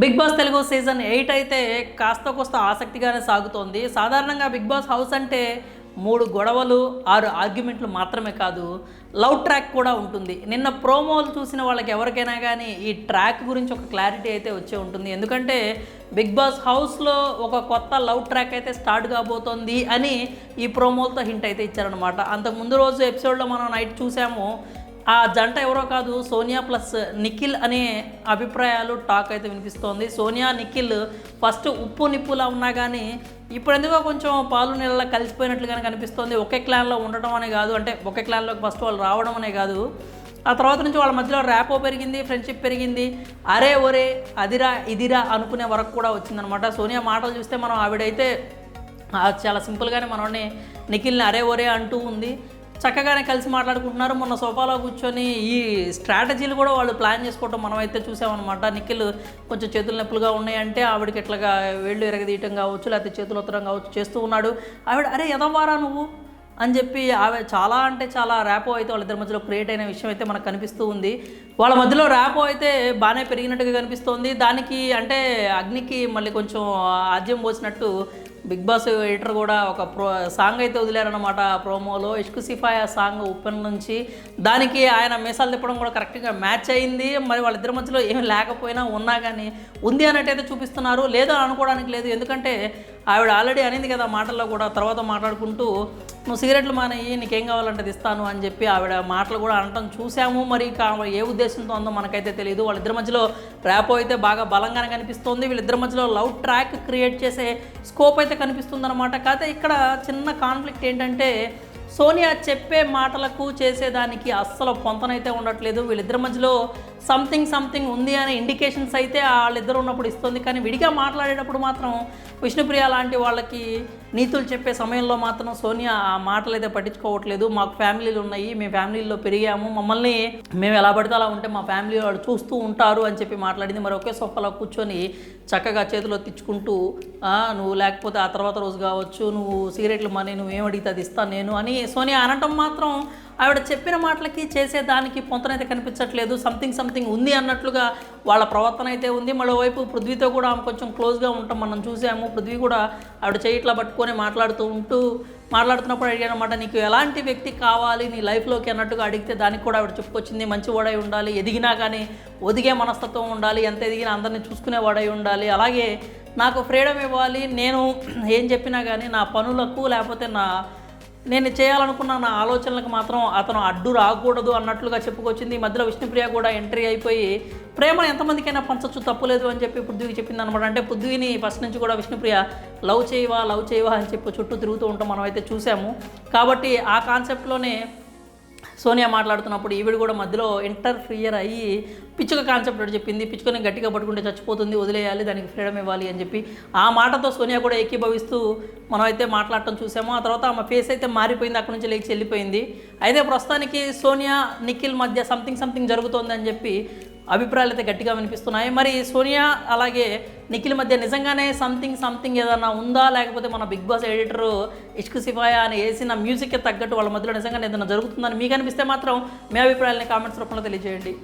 Big boss Telugu season 8 అయితే కాస్త కోస్త ఆసక్తిగానే సాగుతోంది. సాధారణంగా బిగ్ బాస్ హౌస్ అంటే 3 గొడవలు, 6 ఆర్గ్యుమెంట్లు మాత్రమే కాదు, లవ్ ట్రాక్ కూడా ఉంటుంది. నిన్న ప్రోమోలు చూసిన వాళ్ళకి ఎవరికైనా కానీ ఈ ట్రాక్ గురించి ఒక క్లారిటీ అయితే వచ్చే ఉంటుంది. ఎందుకంటే బిగ్ బాస్ హౌస్లో ఒక కొత్త లవ్ ట్రాక్ అయితే స్టార్ట్ కాబోతోంది అని ఈ ప్రోమోలతో హింట్ అయితే ఇచ్చారనమాట. అంతకు ముందు రోజు ఎపిసోడ్లో మనం నైట్ చూసాము. ఆ జంట ఎవరో కాదు, సోనియా ప్లస్ నిఖిల్ అనే అభిప్రాయాలు టాక్ అయితే వినిపిస్తోంది. సోనియా నిఖిల్ ఫస్ట్ ఉప్పు నిప్పులా ఉన్నా కానీ ఇప్పుడు ఎందుకో కొంచెం పాలు నీళ్ళ కలిసిపోయినట్లుగానే కనిపిస్తోంది. ఒకే క్లాన్లో ఉండటం అనే కాదు, అంటే ఒకే క్లాన్లోకి ఫస్ట్ వాళ్ళు రావడం అనే కాదు, ఆ తర్వాత నుంచి వాళ్ళ మధ్యలో ర్యాపో పెరిగింది, ఫ్రెండ్షిప్ పెరిగింది. అరే ఒరే అదిరా ఇదిరా అనుకునే వరకు కూడా వచ్చిందనమాట. సోనియా మాటలు చూస్తే మనం ఆవిడైతే చాలా సింపుల్గానే మనల్ని నిఖిల్ని అరే ఒరే అంటూ ఉంది. చక్కగానే కలిసి మాట్లాడుకుంటున్నారు. మొన్న సోఫాలో కూర్చొని ఈ స్ట్రాటజీలు కూడా వాళ్ళు ప్లాన్ చేసుకోవటం మనం అయితే చూసామన్నమాట. నిఖిల్ కొంచెం చేతులు నొప్పులుగా ఉన్నాయంటే ఆవిడకి ఎట్లాగా వేళ్ళు ఎరగదీయటం కావచ్చు, లేకపోతే చేతులు ఉత్తరం కావచ్చు చేస్తూ ఉన్నాడు. ఆవిడ అరే ఎదవారా నువ్వు అని చెప్పి ఆవిడ చాలా అంటే చాలా ర్యాపో అయితే వాళ్ళిద్దరి మధ్యలో క్రియేట్ అయిన విషయం అయితే మనకు కనిపిస్తూ ఉంది. వాళ్ళ మధ్యలో ర్యాపో అయితే బాగానే పెరిగినట్టుగా కనిపిస్తోంది. దానికి అంటే అగ్నికి మళ్ళీ కొంచెం ఆద్యం పోసినట్టు బిగ్ బాస్ ఎడిటర్ కూడా ఒక సాంగ్ అయితే వదిలేరనమాట. ప్రోమోలో ఇష్క్ సిఫాయా సాంగ్ ఓపెన్ నుంచి దానికి ఆయన మీసాలు తిప్పడం కూడా కరెక్ట్గా మ్యాచ్ అయింది. మరి వాళ్ళిద్దరి మధ్యలో ఏమి లేకపోయినా ఉన్నా కానీ ఉంది అన్నట్టయితే చూపిస్తున్నారు. లేదా అనుకోవడానికి లేదు, ఎందుకంటే ఆవిడ ఆల్రెడీ అనింది కదా మాటల్లో కూడా. తర్వాత మాట్లాడుకుంటూ నువ్వు సిగరెట్లు మానేయి, నీకేం కావాలంటే అది ఇస్తాను అని చెప్పి ఆవిడ మాటలు కూడా అనటం చూసాము. మరి ఏ ఉద్దేశంతో ఉందో మనకైతే తెలియదు. వాళ్ళిద్దరి మధ్యలో ర్యాపో అయితే బాగా బలంగానే కనిపిస్తోంది. వీళ్ళిద్దరి మధ్యలో లవ్ ట్రాక్ క్రియేట్ చేసే స్కోప్ అయితే కనిపిస్తుందన్నమాట. కాకపోతే ఇక్కడ చిన్న కాన్ఫ్లిక్ట్ ఏంటంటే సోనియా చెప్పే మాటలకు చేసేదానికి అస్సలు పొంతనైతే ఉండట్లేదు. వీళ్ళిద్దరి మధ్యలో సంథింగ్ ఉంది అనే ఇండికేషన్స్ అయితే వాళ్ళిద్దరు ఉన్నప్పుడు ఇస్తుంది. కానీ విడిగా మాట్లాడేటప్పుడు మాత్రం విష్ణుప్రియ లాంటి వాళ్ళకి నీతులు చెప్పే సమయంలో మాత్రం సోనియా ఆ మాటలు అయితే పట్టించుకోవట్లేదు. మాకు ఫ్యామిలీలు ఉన్నాయి, మేము ఫ్యామిలీలో పెరిగాము, మమ్మల్ని మేము ఎలా పడితే అలా ఉంటే మా ఫ్యామిలీ వాళ్ళు చూస్తూ ఉంటారు అని చెప్పి మాట్లాడింది. మరి ఒకే సోఫాలో కూర్చొని చక్కగా చేతిలో తెచ్చుకుంటూ నువ్వు లేకపోతే ఆ తర్వాత రోజు కావచ్చు, నువ్వు సిగరెట్లు మనీ నువ్వేమడిగితే అది ఇస్తాను నేను అని సోనియా అనటం మాత్రం ఆవిడ చెప్పిన మాటలకి చేసేదానికి పొంతనైతే కనిపించట్లేదు. సంథింగ్ ఉంది అన్నట్లుగా వాళ్ళ ప్రవర్తన అయితే ఉంది. మరోవైపు పృథ్వీతో కూడా ఆమె కొంచెం క్లోజ్గా ఉంటాం మనం చూసాము. పృథ్వీ కూడా ఆవిడ చేయట్లా పట్టుకొని మాట్లాడుతున్నప్పుడు అడిగాను అనమాట, నీకు ఎలాంటి వ్యక్తి కావాలి నీ లైఫ్లోకి అన్నట్టుగా అడిగితే దానికి కూడా ఆవిడ చెప్పుకొచ్చింది, మంచి వాడై ఉండాలి, ఎదిగినా కానీ ఒదిగే మనస్తత్వం ఉండాలి, ఎంత ఎదిగినా అందరినీ చూసుకునే వాడై ఉండాలి, అలాగే నాకు ఫ్రీడమ్ ఇవ్వాలి, నేను ఏం చెప్పినా కానీ నా పనులకు లేకపోతే నేను చేయాలనుకున్న నా ఆలోచనలకు మాత్రం అతను అడ్డు రాకూడదు అన్నట్లుగా చెప్పుకొచ్చింది. ఈ మధ్యలో విష్ణుప్రియ కూడా ఎంట్రీ అయిపోయి ప్రేమను ఎంతమందికైనా పంచచ్చు, తప్పులేదు అని చెప్పి పృథ్వీకి చెప్పింది అనమాట. అంటే పృథ్వీని ఫస్ట్ నుంచి కూడా విష్ణుప్రియ లవ్ చేయవా అని చెప్పి చుట్టూ తిరుగుతూ ఉంటాం మనం అయితే చూసాము. కాబట్టి ఆ కాన్సెప్ట్లోనే సోనియా మాట్లాడుతున్నప్పుడు ఈవిడ కూడా మధ్యలో ఇంటర్ఫియర్ అయ్యి పిచ్చుక కాన్సెప్ట్ అని చెప్పింది. పిచ్చుకొని గట్టిగా పట్టుకుంటే చచ్చిపోతుంది, వదిలేయాలి, దానికి ఫ్రీడమ్ ఇవ్వాలి అని చెప్పి ఆ మాటతో సోనియా కూడా ఏకీభవిస్తూ మనం అయితే మాట్లాడటం చూసాము. ఆ తర్వాత ఆమె ఫేస్ అయితే మారిపోయింది, అక్కడి నుంచి లేచి వెళ్ళిపోయింది. అయితే ప్రస్తుతానికి సోనియా నిఖిల్ మధ్య సంథింగ్ జరుగుతోంది అని చెప్పి అభిప్రాయాలు అయితే గట్టిగా వినిపిస్తున్నాయి. మరి సోనియా అలాగే నిఖిల్ మధ్య నిజంగానే సంథింగ్ ఏదన్నా ఉందా, లేకపోతే మన బిగ్ బాస్ ఎడిటర్ ఇష్క్ సిఫాయా అని వేసిన మ్యూజిక్కి తగ్గట్టు వాళ్ళ మధ్యలో నిజంగానే ఏదైనా జరుగుతుందని మీకు అనిపిస్తే మాత్రం మీ అభిప్రాయాలని కామెంట్స్ రూపంలో తెలియజేయండి.